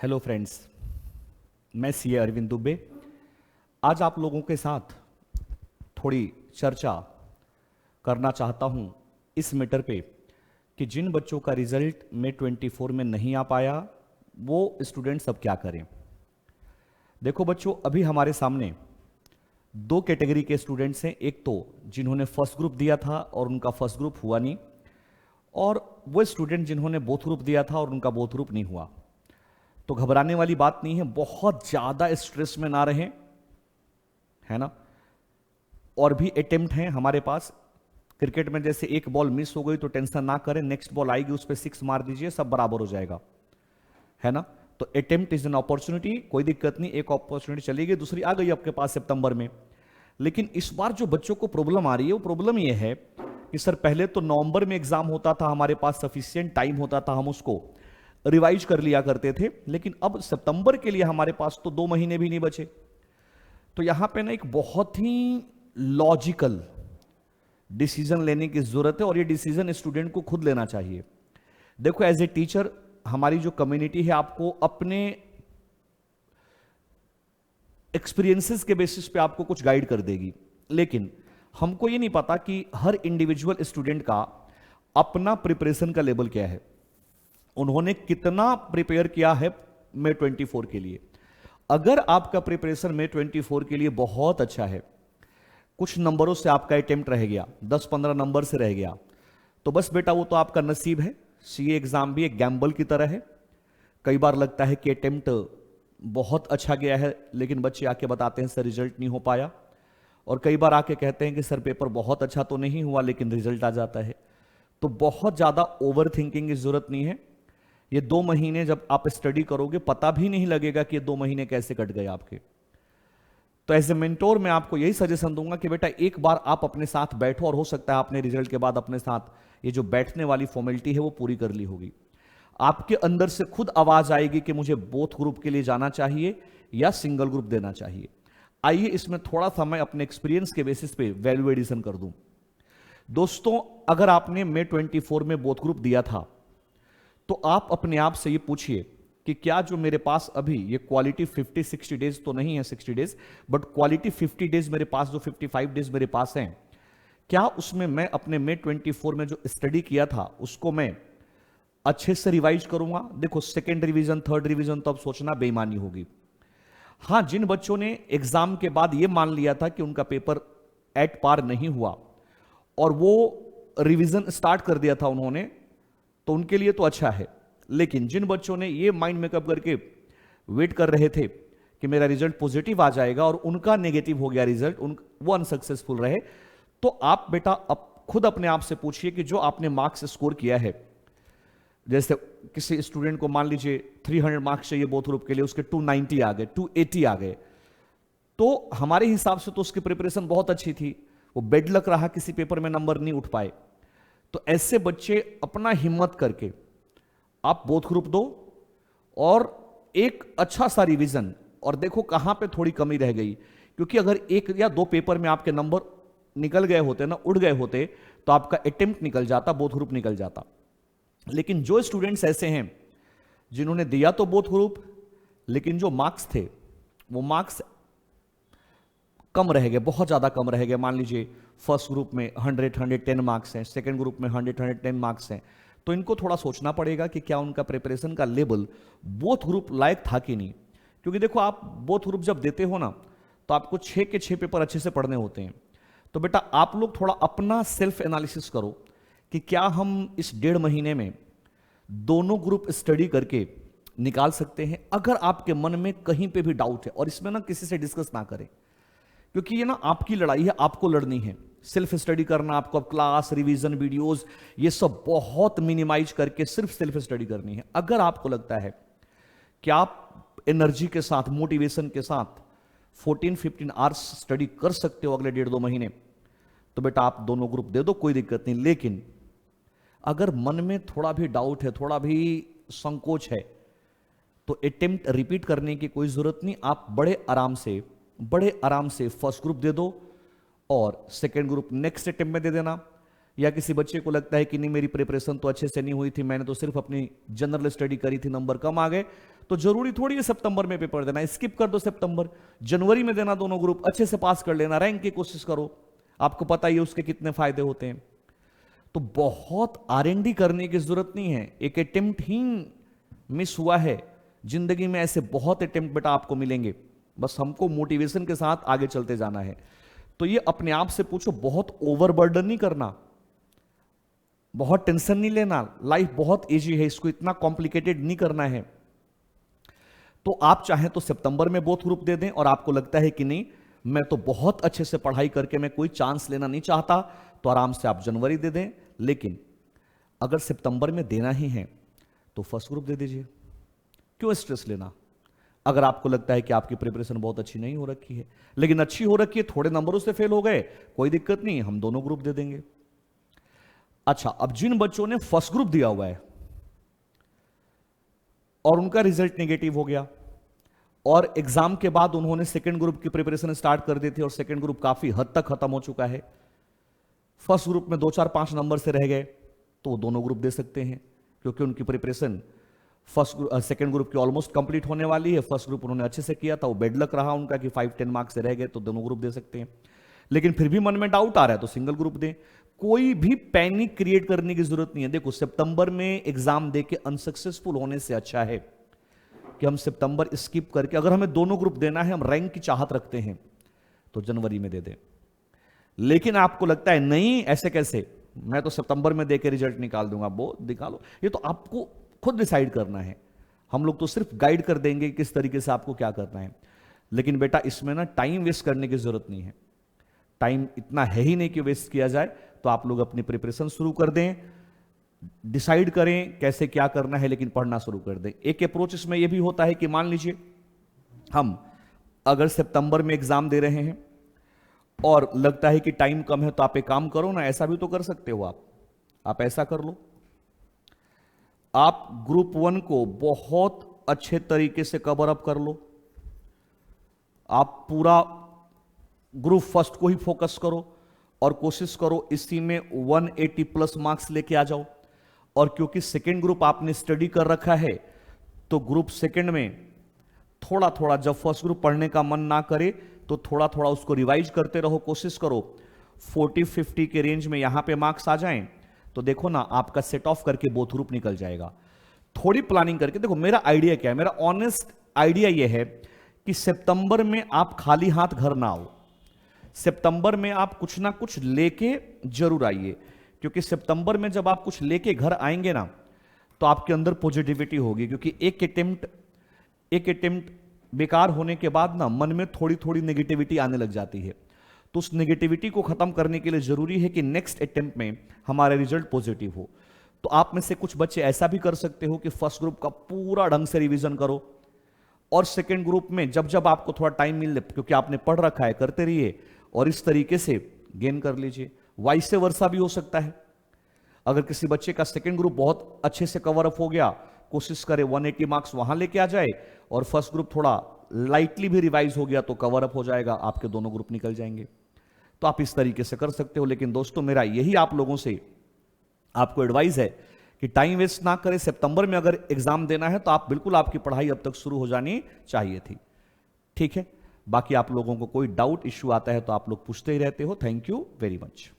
Hello friends, मैं CA Arvind Dubey. आज आप लोगों के साथ थोड़ी चर्चा करना चाहता हूं इस मैटर पे कि जिन बच्चों का रिजल्ट मे 24 में नहीं आ पाया वो स्टूडेंट्स अब क्या करें। देखो बच्चों, अभी हमारे सामने दो कैटेगरी के स्टूडेंट्स हैं। एक तो जिन्होंने फर्स्ट ग्रुप दिया था और उनका फर्स्ट ग्रुप हुआ नहीं, और वो स्टूडेंट जिन्होंने बोथ ग्रुप दिया था और उनका बोथ ग्रुप नहीं हुआ। तो घबराने वाली बात नहीं है, बहुत ज्यादा स्ट्रेस में ना रहें, है ना। और भी अटेम्प्ट हैं हमारे पास। क्रिकेट में जैसे एक बॉल मिस हो गई तो टेंशन ना करें, नेक्स्ट बॉल आएगी उस पर 6 मार दीजिए, सब बराबर हो जाएगा, है ना। तो अटेम्प्ट इज एन अपॉर्चुनिटी, कोई दिक्कत नहीं। एक अपॉर्चुनिटी चली गई, दूसरी आ गई आपके पास सितंबर में। लेकिन इस बार जो बच्चों को प्रॉब्लम आ रही है वो प्रॉब्लम ये है कि सर पहले तो नवंबर में एग्जाम होता था, हमारे पास सफिशिएंट टाइम होता था, हम उसको रिवाइज कर लिया करते थे। लेकिन अब सितंबर के लिए हमारे पास तो 2 महीने भी नहीं बचे। तो यहां पे ना एक बहुत ही लॉजिकल डिसीजन लेने की जरूरत है, और ये डिसीजन स्टूडेंट को खुद लेना चाहिए। देखो, एज ए टीचर हमारी जो कम्युनिटी है आपको अपने एक्सपीरियंसेस के बेसिस पे आपको कुछ गाइड कर देगी, लेकिन हमको ये नहीं पता कि हर इंडिविजुअल स्टूडेंट का अपना प्रिपरेशन का लेवल क्या है, उन्होंने कितना प्रिपेयर किया है मे 24 के लिए। अगर आपका प्रिपरेशन मे 24 के लिए बहुत अच्छा है, कुछ नंबरों से आपका अटेम्प्ट रह गया, 10-15 नंबर से रह गया, तो बस बेटा वो तो आपका नसीब है। सीए एग्जाम भी एक गैम्बल की तरह है। कई बार लगता है कि अटेम्प्ट बहुत अच्छा गया है, लेकिन बच्चे आके बताते हैं सर रिजल्ट नहीं हो पाया। और कई बार आके कहते हैं कि सर पेपर बहुत अच्छा तो नहीं हुआ लेकिन रिजल्ट आ जाता है। तो बहुत ज्यादा ओवर थिंकिंग की जरूरत नहीं है। ये 2 महीने जब आप स्टडी करोगे पता भी नहीं लगेगा कि ये 2 महीने कैसे कट गए आपके। तो एज ए मेंटोर मैं आपको यही सजेशन दूंगा कि बेटा एक बार आप अपने साथ बैठो, और हो सकता है आपने रिजल्ट के बाद अपने साथ ये जो बैठने वाली फॉर्मेलिटी है वो पूरी कर ली होगी। आपके अंदर से खुद आवाज आएगी कि मुझे बोथ ग्रुप के लिए जाना चाहिए या सिंगल ग्रुप देना चाहिए। आइए इसमें थोड़ा सा मैं अपने एक्सपीरियंस के बेसिस पे वैल्यू एडिशन कर दूं। दोस्तों, अगर आपने मे 24 में बोथ ग्रुप दिया था तो आप अपने आप से ये पूछिए कि क्या जो मेरे पास अभी ये क्वालिटी 50-60 डेज तो नहीं है, 60 डेज, बट क्वालिटी 50 डेज मेरे पास, जो 55 डेज मेरे पास हैं, क्या उसमें मैं अपने मे 24 में जो स्टडी किया था उसको मैं अच्छे से रिवाइज करूंगा। देखो, सेकेंड रिवीजन, थर्ड रिवीजन तो अब सोचना बेईमानी होगी। हां, जिन बच्चों ने एग्जाम के बाद ये मान लिया था कि उनका पेपर एट पार नहीं हुआ और वो रिवीजन स्टार्ट कर दिया था उन्होंने, तो उनके लिए तो अच्छा है। लेकिन जिन बच्चों ने ये माइंड मेकअप करके वेट कर रहे थे कि मेरा रिजल्ट पॉजिटिव आ जाएगा और उनका नेगेटिव हो गया रिजल्ट, वो अनसक्सेसफुल रहे, तो आप बेटा खुद अपने आप से पूछिए कि जो आपने मार्क्स स्कोर किया है, जैसे किसी स्टूडेंट को मान लीजिए 300 मार्क्स चाहिए बोथ ग्रुप के लिए, उसके 290 आ गए, 280 आ गए, तो हमारे हिसाब से तो उसकी प्रिपरेशन बहुत अच्छी थी, वो बेड लक रहा, किसी पेपर में नंबर नहीं उठ पाए। तो ऐसे बच्चे अपना हिम्मत करके आप बोथ ग्रुप दो और एक अच्छा सा रिवीजन, और देखो कहां पे थोड़ी कमी रह गई। क्योंकि अगर 1 या 2 पेपर में आपके नंबर निकल गए होते ना, उड़ गए होते, तो आपका अटेम्प्ट निकल जाता, बोथ ग्रुप निकल जाता। लेकिन जो स्टूडेंट्स ऐसे हैं जिन्होंने दिया तो बोथ ग्रुप, लेकिन जो मार्क्स थे वो मार्क्स कम रह गए, बहुत ज्यादा कम रह गए। मान लीजिए फर्स्ट ग्रुप में 110 मार्क्स हैं, सेकंड ग्रुप में 110 मार्क्स हैं, तो इनको थोड़ा सोचना पड़ेगा कि क्या उनका प्रिपरेशन का लेवल बोथ ग्रुप लायक था कि नहीं। क्योंकि देखो, आप बोथ ग्रुप जब देते हो ना, तो आपको 6 के 6 पेपर अच्छे से पढ़ने होते हैं। तो बेटा आप लोग थोड़ा अपना सेल्फ एनालिसिस करो कि क्या हम इस 1.5 महीने में दोनों ग्रुप स्टडी करके निकाल सकते हैं। अगर आपके मन में कहीं पे भी डाउट है, और इसमें ना किसी से डिस्कस ना करें, क्योंकि ये ना आपकी लड़ाई है, आपको लड़नी है। सेल्फ स्टडी करना आपको, अब क्लास, रिवीजन, वीडियोस, ये सब बहुत मिनिमाइज करके सिर्फ सेल्फ स्टडी करनी है। अगर आपको लगता है कि आप एनर्जी के साथ, मोटिवेशन के साथ 14-15 आवर्स स्टडी कर सकते हो अगले 1.5-2 महीने, तो बेटा आप दोनों ग्रुप दे दो, कोई दिक्कत नहीं। लेकिन अगर मन में थोड़ा भी डाउट है, थोड़ा भी संकोच है, तो अटेम्प्ट रिपीट करने की कोई जरूरत नहीं। आप बड़े आराम से फर्स्ट ग्रुप दे दो और सेकेंड ग्रुप नेक्स्ट अटेम्प्ट में दे देना। या किसी बच्चे को लगता है कि नहीं मेरी प्रिपरेशन तो अच्छे से नहीं हुई थी, मैंने तो सिर्फ अपनी जनरल स्टडी करी थी, नंबर कम आ गए, तो जरूरी थोड़ी है सितंबर में पेपर देना, स्किप कर दो सितंबर, जनवरी में देना दोनों ग्रुप, अच्छे से पास कर लेना, रैंक की कोशिश करो, आपको पता ही है उसके कितने फायदे होते हैं। तो बहुत आरएनडी करने की जरूरत नहीं है, एक अटेम्प्ट ही मिस हुआ है, जिंदगी में ऐसे बहुत अटेम्प्ट बेटा आपको मिलेंगे, बस हमको मोटिवेशन के साथ आगे चलते जाना है। तो ये अपने आप से पूछो, बहुत ओवरबर्डन नहीं करना, बहुत टेंशन नहीं लेना, लाइफ बहुत इजी है, इसको इतना कॉम्प्लिकेटेड नहीं करना है। तो आप चाहें तो सितंबर में बोथ ग्रुप दे दें, और आपको लगता है कि नहीं मैं तो बहुत अच्छे से पढ़ाई करके मैं कोई चांस लेना नहीं चाहता, तो आराम से आप जनवरी दे दें। लेकिन अगर सितंबर में देना ही है तो फर्स्ट ग्रुप दे दीजिए, क्यों स्ट्रेस लेना। अगर आपको लगता है कि आपकी प्रिपरेशन बहुत अच्छी नहीं हो रखी है, लेकिन अच्छी हो रखी है, थोड़े नंबरों से फेल हो गए, कोई दिक्कत नहीं, हम दोनों ग्रुप दे देंगे। अच्छा, अब जिन बच्चों ने फर्स्ट ग्रुप दिया हुआ है और उनका रिजल्ट नेगेटिव हो गया, और एग्जाम के बाद उन्होंने सेकंड ग्रुप की प्रिपरेशन स्टार्ट कर दी थी और सेकंड ग्रुप काफी हद तक खत्म हो चुका है, फर्स्ट ग्रुप में 2 4 5 नंबर से रह गए, तो वो दोनों ग्रुप दे सकते हैं, क्योंकि उनकी प्रिपरेशन सेकंड ग्रुप की ऑलमोस्ट कंप्लीट होने वाली है। फर्स्ट ग्रुप उन्होंने अच्छे से किया था, वो बेड लक रहा उनका कि 5-10 मार्क्स से रह गए, तो दोनों ग्रुप दे सकते हैं। लेकिन फिर भी मन में डाउट आ रहा है तो सिंगल ग्रुप दें, कोई भी पैनिक क्रिएट करने की जरूरत नहीं है। देखो, सितंबर में एग्जाम देके अनसक्सेसफुल होने से अच्छा है कि हम सितंबर स्किप करके, अगर हमें दोनों ग्रुप देना है, हम रैंक की चाहत रखते हैं, तो जनवरी में दे दें। लेकिन आपको लगता है नहीं ऐसे कैसे, मैं तो सितंबर में देके रिजल्ट निकाल दूंगा, वो निकालो, ये तो आपको खुद डिसाइड करना है, हम लोग तो सिर्फ गाइड कर देंगे किस तरीके से आपको क्या करना है। लेकिन बेटा इसमें ना टाइम वेस्ट करने की जरूरत नहीं है, टाइम इतना है ही नहीं कि वेस्ट किया जाए। तो आप लोग अपनी प्रिपरेशन शुरू कर दें, डिसाइड करें कैसे क्या करना है, लेकिन पढ़ना शुरू कर दें। एक अप्रोच इसमें यह भी होता है कि मान लीजिए हम अगर सितंबर में एग्जाम दे रहे हैं और लगता है कि टाइम कम है, तो आप एक काम करो ना, ऐसा भी तो कर सकते हो आप ऐसा कर लो, आप ग्रुप 1 को बहुत अच्छे तरीके से कवर अप कर लो, आप पूरा ग्रुप फर्स्ट को ही फोकस करो और कोशिश करो इसी में 180 प्लस मार्क्स लेके आ जाओ। और क्योंकि सेकेंड ग्रुप आपने स्टडी कर रखा है, तो ग्रुप सेकेंड में थोड़ा थोड़ा, जब फर्स्ट ग्रुप पढ़ने का मन ना करे तो थोड़ा थोड़ा उसको रिवाइज करते रहो, कोशिश करो 40-50 के रेंज में यहां पे मार्क्स आ जाएं, तो देखो ना आपका सेट ऑफ करके बोथ ग्रुप निकल जाएगा। थोड़ी प्लानिंग करके देखो, मेरा आइडिया क्या है, मेरा ऑनेस्ट आइडिया यह है कि सितंबर में आप खाली हाथ घर ना आओ, सितंबर में आप कुछ ना कुछ लेके जरूर आइए, क्योंकि सितंबर में जब आप कुछ लेके घर आएंगे ना, तो आपके अंदर पॉजिटिविटी होगी, क्योंकि एक अटेम्प्ट बेकार होने के बाद ना मन में थोड़ी थोड़ी नेगेटिविटी आने लग जाती है। तो उस नेगेटिविटी को खत्म करने के लिए जरूरी है कि नेक्स्ट अटेम्प्ट में हमारा रिजल्ट पॉजिटिव हो। तो आप में से कुछ बच्चे ऐसा भी कर सकते हो कि फर्स्ट ग्रुप का पूरा ढंग से रिवीजन करो, और सेकेंड ग्रुप में जब जब आपको थोड़ा टाइम मिले, क्योंकि आपने पढ़ रखा है, करते रहिए और इस तरीके से गेन कर लीजिए। वाइस वर्सा भी हो सकता है, अगर किसी बच्चे का सेकेंड ग्रुप बहुत अच्छे से कवर अप हो गया, कोशिश करे 180 मार्क्स वहां लेके आ जाए, और फर्स्ट ग्रुप थोड़ा लाइटली भी रिवाइज हो गया तो कवर अप हो जाएगा, आपके दोनों ग्रुप निकल जाएंगे। तो आप इस तरीके से कर सकते हो। लेकिन दोस्तों, मेरा यही आप लोगों से आपको एडवाइस है कि टाइम वेस्ट ना करें। सितंबर में अगर एग्जाम देना है तो आप बिल्कुल, आपकी पढ़ाई अब तक शुरू हो जानी चाहिए थी, ठीक है। बाकी आप लोगों को कोई डाउट इश्यू आता है तो आप लोग पूछते ही रहते हो। Thank you very much.